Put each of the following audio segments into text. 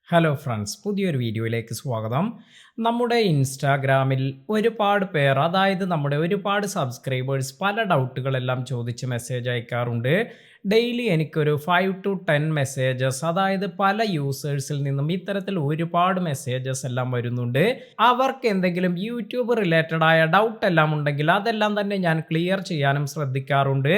Hello friends, പുതിയൊരു വീഡിയോയിലേക്ക് സ്വാഗതം. നമ്മുടെ ഇൻസ്റ്റാഗ്രാമിൽ ഒരുപാട് പേർ, അതായത് നമ്മുടെ ഒരുപാട് സബ്സ്ക്രൈബേഴ്സ് പല ഡൗട്ടുകളെല്ലാം ചോദിച്ച് മെസ്സേജ് അയക്കാറുണ്ട്. ഡെയിലി എനിക്കൊരു 5 to 10 മെസ്സേജസ്, അതായത് പല യൂസേഴ്സിൽ നിന്നും ഇത്തരത്തിൽ ഒരുപാട് മെസ്സേജസ് എല്ലാം വരുന്നുണ്ട്. അവർക്ക് എന്തെങ്കിലും യൂട്യൂബ് റിലേറ്റഡ് ആയ ഡൗട്ട് എല്ലാം ഉണ്ടെങ്കിൽ അതെല്ലാം തന്നെ ഞാൻ ക്ലിയർ ചെയ്യാനും ശ്രദ്ധിക്കാറുണ്ട്.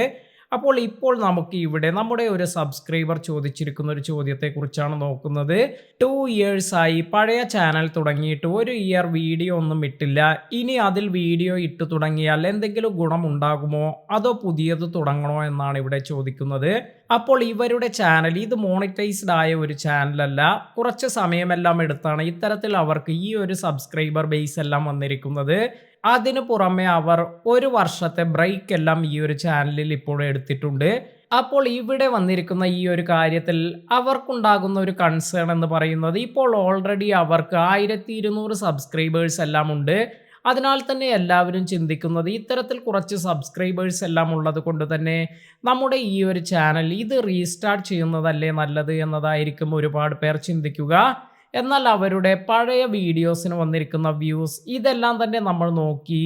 ഇപ്പോൾ നമുക്ക് ഇവിടെ നമ്മുടെ ഒരു സബ്സ്ക്രൈബർ ചോദിച്ചിരിക്കുന്ന ഒരു ചോദ്യത്തെക്കുറിച്ചാണ് നോക്കുന്നത്. 2 years ആയി പഴയ ചാനൽ തുടങ്ങിയിട്ട് 1 year വീഡിയോ ഒന്നും ഇട്ടില്ല. ഇനി അതിൽ വീഡിയോ ഇട്ടു തുടങ്ങിയാൽ എന്തെങ്കിലും ഗുണം ഉണ്ടാകുമോ, അതോ പുതിയത് തുടങ്ങണോ എന്നാണ് ഇവിടെ ചോദിക്കുന്നത്. അപ്പോൾ ഇവരുടെ ചാനൽ ഇത് മോണിറ്റൈസ്ഡ് ആയ ഒരു ചാനലല്ല. കുറച്ച് സമയമെല്ലാം എടുത്താണ് ഇത്തരത്തിൽ അവർക്ക് ഈ ഒരു സബ്സ്ക്രൈബർ ബേസ് എല്ലാം വന്നിരിക്കുന്നത്. അതിനു പുറമെ അവർ 1 വർഷത്തെ ബ്രേക്ക് എല്ലാം ഈ ഒരു ചാനലിൽ ഇപ്പോൾ എടുത്തിട്ടുണ്ട്. അപ്പോൾ ഇവിടെ വന്നിരിക്കുന്ന ഈ ഒരു കാര്യത്തിൽ അവർക്കുണ്ടാകുന്ന ഒരു കൺസേൺ എന്ന് പറയുന്നത്, ഇപ്പോൾ ഓൾറെഡി അവർക്ക് 1200 സബ്സ്ക്രൈബേഴ്സ് എല്ലാം ഉണ്ട്. അതിനാൽ തന്നെ എല്ലാവരും ചിന്തിക്കുന്നത്, ഇത്തരത്തിൽ കുറച്ച് സബ്സ്ക്രൈബേഴ്സ് എല്ലാം ഉള്ളത് കൊണ്ട് തന്നെ നമ്മുടെ ഈ ഒരു ചാനൽ ഇത് റീസ്റ്റാർട്ട് ചെയ്യുന്നതല്ലേ നല്ലത് എന്നതായിരിക്കും ഒരുപാട് പേർ ചിന്തിക്കുക. എന്നാൽ അവരുടെ പഴയ വീഡിയോസിന് വന്നിരിക്കുന്ന വ്യൂസ് ഇതെല്ലാം തന്നെ നമ്മൾ നോക്കി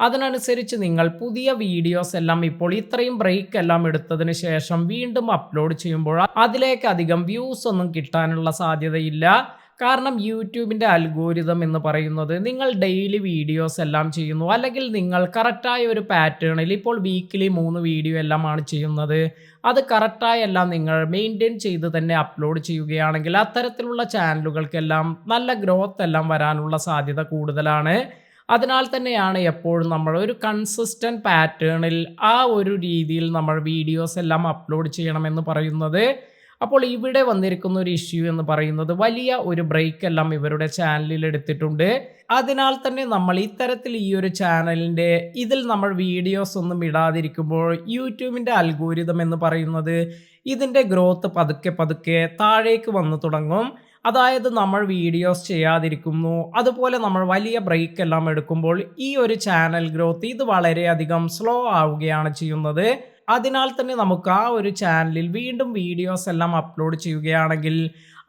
അതിനനുസരിച്ച് നിങ്ങൾ പുതിയ വീഡിയോസ് എല്ലാം ഇപ്പോൾ ഇത്രയും ബ്രേക്ക് എല്ലാം എടുത്തതിന് ശേഷം വീണ്ടും അപ്ലോഡ് ചെയ്യുമ്പോൾ അതിലേക്ക് അധികം വ്യൂസ് ഒന്നും കിട്ടാനുള്ള സാധ്യതയില്ല. കാരണം യൂട്യൂബിൻ്റെ അൽഗോരിതം എന്ന് പറയുന്നത്, നിങ്ങൾ ഡെയിലി വീഡിയോസ് എല്ലാം ചെയ്യുന്നു, അല്ലെങ്കിൽ നിങ്ങൾ കറക്റ്റായ ഒരു പാറ്റേണിൽ ഇപ്പോൾ വീക്കിലി 3 വീഡിയോ എല്ലാമാണ് ചെയ്യുന്നത്, അത് കറക്റ്റായി എല്ലാം നിങ്ങൾ മെയിൻറ്റെയിൻ ചെയ്ത് തന്നെ അപ്ലോഡ് ചെയ്യുകയാണെങ്കിൽ അത്തരത്തിലുള്ള ചാനലുകൾക്കെല്ലാം നല്ല ഗ്രോത്ത് എല്ലാം വരാനുള്ള സാധ്യത കൂടുതലാണ്. അതിനാൽ തന്നെയാണ് എപ്പോഴും നമ്മൾ ഒരു കൺസിസ്റ്റൻറ്റ് പാറ്റേണിൽ ആ ഒരു രീതിയിൽ നമ്മൾ വീഡിയോസ് എല്ലാം അപ്ലോഡ് ചെയ്യണമെന്ന് പറയുന്നത്. അപ്പോൾ ഇവിടെ വന്നിരിക്കുന്ന ഒരു ഇഷ്യൂ എന്ന് പറയുന്നത്, വലിയ ഒരു ബ്രേക്ക് എല്ലാം ഇവരുടെ ചാനലിൽ എടുത്തിട്ടുണ്ട്. അതിനാൽ തന്നെ നമ്മൾ ഇത്തരത്തിൽ ഈ ഒരു ചാനലിൻ്റെ ഇതിൽ നമ്മൾ വീഡിയോസ് ഒന്നും ഇടാതിരിക്കുമ്പോൾ യൂട്യൂബിൻ്റെ അൽഗോരിതം എന്ന് പറയുന്നത് ഇതിൻ്റെ ഗ്രോത്ത് പതുക്കെ പതുക്കെ താഴേക്ക് വന്നു തുടങ്ങും. അതായത് നമ്മൾ വീഡിയോസ് ചെയ്യാതിരിക്കുന്നു, അതുപോലെ നമ്മൾ വലിയ ബ്രേക്ക് എല്ലാം എടുക്കുമ്പോൾ ഈ ഒരു ചാനൽ ഗ്രോത്ത് ഇത് വളരെയധികം സ്ലോ ആവുകയാണ് ചെയ്യുന്നത്. അതിനാൽ തന്നെ നമുക്ക് ആ ഒരു ചാനലിൽ വീണ്ടും വീഡിയോസ് എല്ലാം അപ്ലോഡ് ചെയ്യുകയാണെങ്കിൽ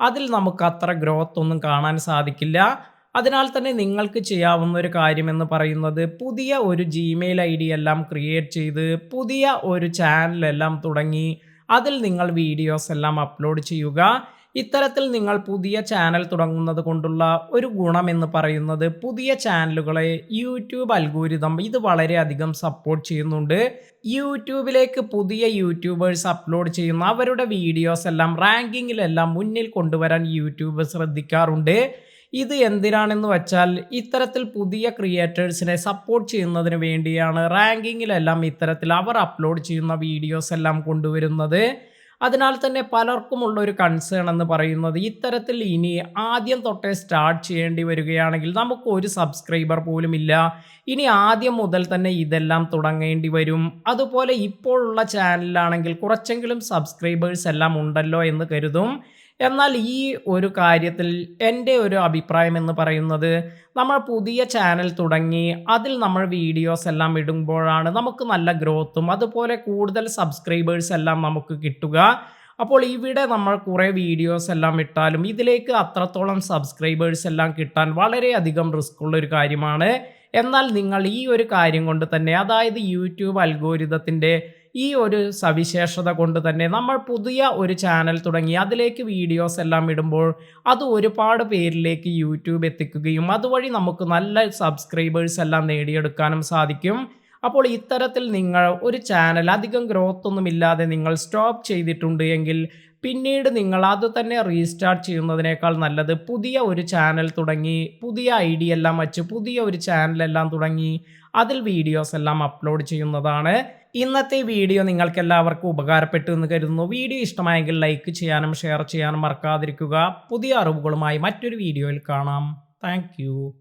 അതിൽ നമുക്ക് അത്ര ഗ്രോത്ത് ഒന്നും കാണാൻ സാധിക്കില്ല. അതിനാൽ തന്നെ നിങ്ങൾക്ക് ചെയ്യാവുന്ന ഒരു കാര്യമെന്ന് പറയുന്നത്, പുതിയ ഒരു ജിമെയിൽ ID എല്ലാം ക്രിയേറ്റ് ചെയ്ത് പുതിയ ഒരു ചാനലെല്ലാം തുടങ്ങി അതിൽ നിങ്ങൾ വീഡിയോസ് എല്ലാം അപ്ലോഡ് ചെയ്യുക. ഇത്തരത്തിൽ നിങ്ങൾ പുതിയ ചാനൽ തുടങ്ങുന്നത് കൊണ്ടുള്ള ഒരു ഗുണമെന്ന് പറയുന്നത്, പുതിയ ചാനലുകളെ യൂട്യൂബ് അൽഗോരിതം ഇത് വളരെയധികം സപ്പോർട്ട് ചെയ്യുന്നുണ്ട്. യൂട്യൂബിലേക്ക് പുതിയ യൂട്യൂബേഴ്സ് അപ്ലോഡ് ചെയ്യുന്ന അവരുടെ വീഡിയോസ് എല്ലാം റാങ്കിങ്ങിലെല്ലാം മുന്നിൽ കൊണ്ടുവരാൻ യൂട്യൂബ് ശ്രദ്ധിക്കാറുണ്ട്. ഇത് എന്തിനാണെന്ന് വെച്ചാൽ, ഇത്തരത്തിൽ പുതിയ ക്രിയേറ്റേഴ്സിനെ സപ്പോർട്ട് ചെയ്യുന്നതിന് വേണ്ടിയാണ് റാങ്കിങ്ങിലെല്ലാം ഇത്തരത്തിൽ അവർ അപ്ലോഡ് ചെയ്യുന്ന വീഡിയോസ് എല്ലാം കൊണ്ടുവരുന്നത്. അതിനാൽ തന്നെ പലർക്കുമുള്ള ഒരു കൺസേൺ എന്ന് പറയുന്നത്, ഇത്തരത്തിൽ ഇനി ആദ്യം തൊട്ടേ സ്റ്റാർട്ട് ചെയ്യേണ്ടി വരികയാണെങ്കിൽ നമുക്ക് ഒരു സബ്സ്ക്രൈബർ പോലും ഇല്ല, ഇനി ആദ്യം മുതൽ തന്നെ ഇതെല്ലാം തുടങ്ങേണ്ടി വരും. അതുപോലെ ഇപ്പോഴുള്ള ചാനലിലാണെങ്കിൽ കുറച്ചെങ്കിലും സബ്സ്ക്രൈബേഴ്സ് എല്ലാം ഉണ്ടല്ലോ എന്ന് കരുതും. എന്നാൽ ഈ ഒരു കാര്യത്തിൽ എൻ്റെ ഒരു അഭിപ്രായം എന്ന് പറയുന്നത്, നമ്മൾ പുതിയ ചാനൽ തുടങ്ങി അതിൽ നമ്മൾ വീഡിയോസ് എല്ലാം ഇടുമ്പോഴാണ് നമുക്ക് നല്ല ഗ്രോത്തും അതുപോലെ കൂടുതൽ സബ്സ്ക്രൈബേഴ്സ് എല്ലാം നമുക്ക് കിട്ടുക. അപ്പോൾ ഇവിടെ നമ്മൾ കുറേ വീഡിയോസ് എല്ലാം ഇട്ടാലും ഇതിലേക്ക് അത്രത്തോളം സബ്സ്ക്രൈബേഴ്സ് എല്ലാം കിട്ടാൻ വളരെയധികം റിസ്ക് ഉള്ള ഒരു കാര്യമാണ്. എന്നാൽ നിങ്ങൾ ഈ ഒരു കാര്യം കൊണ്ട് തന്നെ, അതായത് യൂട്യൂബ് അൽഗോരിതത്തിൻ്റെ ഈ ഒരു സവിശേഷത കൊണ്ട് തന്നെ, നമ്മൾ പുതിയ ഒരു ചാനൽ തുടങ്ങി അതിലേക്ക് വീഡിയോസ് എല്ലാം ഇടുമ്പോൾ അത് ഒരുപാട് പേരിലേക്ക് യൂട്യൂബ് എത്തിക്കുകയും അതുവഴി നമുക്ക് നല്ല സബ്സ്ക്രൈബേഴ്സ് എല്ലാം നേടിയെടുക്കാനും സാധിക്കും. അപ്പോൾ ഇത്തരത്തിൽ നിങ്ങൾ ഒരു ചാനൽ അധികം ഗ്രോത്ത് ഒന്നുമില്ലാതെ നിങ്ങൾ സ്റ്റോപ്പ് ചെയ്തിട്ടുണ്ട് എങ്കിൽ പിന്നീട് നിങ്ങൾ അത് തന്നെ റീസ്റ്റാർട്ട് ചെയ്യുന്നതിനേക്കാൾ നല്ലത് പുതിയ ഒരു ചാനൽ തുടങ്ങി പുതിയ ID എല്ലാം വച്ച് പുതിയ ഒരു ചാനലെല്ലാം തുടങ്ങി അതിൽ വീഡിയോസ് എല്ലാം അപ്ലോഡ് ചെയ്യുന്നതാണ്. ഇന്നത്തെ വീഡിയോ നിങ്ങൾക്ക് എല്ലാവർക്കും ഉപകാരപ്പെട്ടു എന്ന് കരുതുന്നു. വീഡിയോ ഇഷ്ടമായെങ്കിൽ ലൈക്ക് ചെയ്യാനും ഷെയർ ചെയ്യാനും മറക്കാതിരിക്കുക. പുതിയ അറിവുകളുമായി മറ്റൊരു വീഡിയോയിൽ കാണാം. താങ്ക്